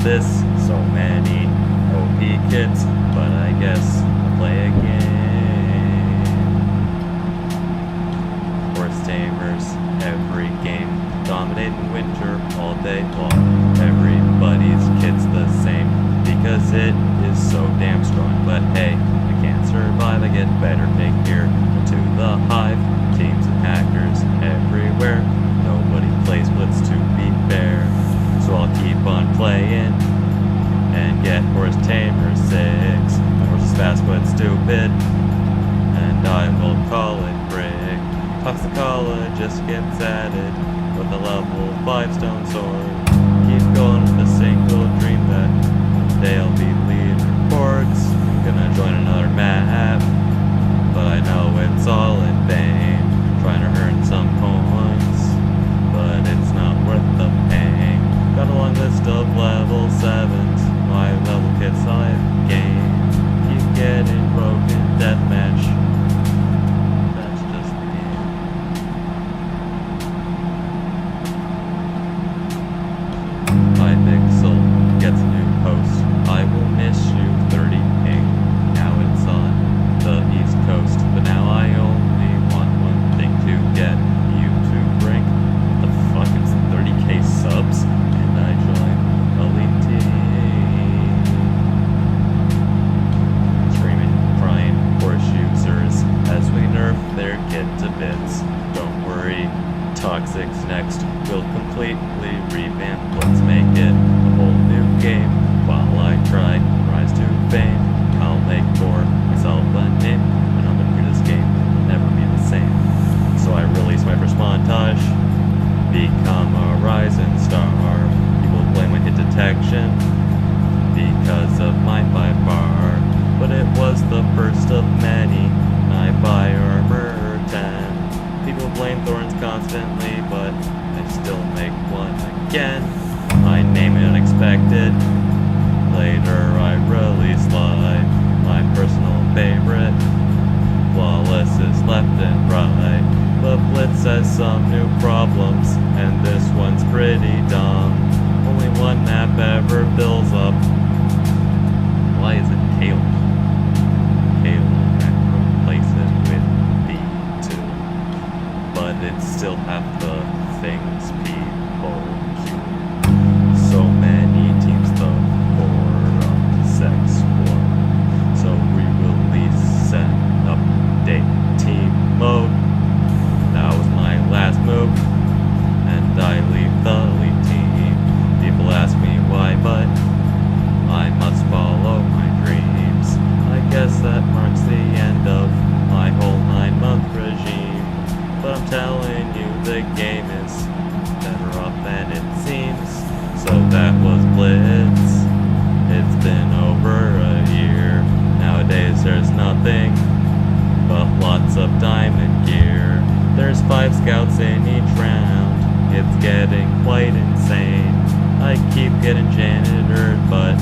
this. So many OP kids, but I guess I'll play again. Horse tamers, every game, dominating winter all day long. Everybody's kit's the same, because it is so damn strong. But hey, I can't survive, I get better figure. To the hive, teams and hackers everywhere. Nobody plays Blitz to be fair. So I'll keep on playing and get Horse Tamer 6. My horse is fast but stupid, and I will call it brick. Toxicologist gets added with a level 5 stone sword. Keep going with a single dream that one day I'll be leader porks. I'm gonna join another map, but I know it's all in vain. Trying to earn some points, but it's not worth the pain. Got a long list of level 7s, my level kits I've gained. Keep getting broken deathmatch. That's just the game. Pixel gets a new post. I will miss you 30 ping. Now it's on the East Coast, but now I only want one thing to get you to bring. What the fuck? It's 30k subs, and I join Elite Team. Screaming, crying horse users as we nerf their kit to bits. Don't worry, Toxic's next. We'll completely revamp. Let's make it a whole new game. While I try rise to fame, I'll make for myself a name. When I'm in this game, it'll never be the same. So I release my first montage, become a rising star. People blame my hit detection because of mine by far, but it was the first of many. I buy armor 10. People blame thorns constantly, but I still make one again. I name it unexpected. Later I release live. My personal favorite. Flawless is left and right. But Blitz has some new problems, and this one's pretty dumb. Only one map ever fills up. Why is it Kale? Kale, I replace it with B2. But it's still half the things people do. So many teams, the sex war. So we release an update team mode. That was my last move, and I leave the elite team. People ask me why, but I must follow my dreams. I guess that marks the end of my whole 9-month regime. But I'm telling you, the game is better off than it seems. So that was Blitz. It's been over a year. Nowadays there's nothing but lots of diamond gear. There's 5 scouts in each round. It's getting quite insane. I keep getting janitored, but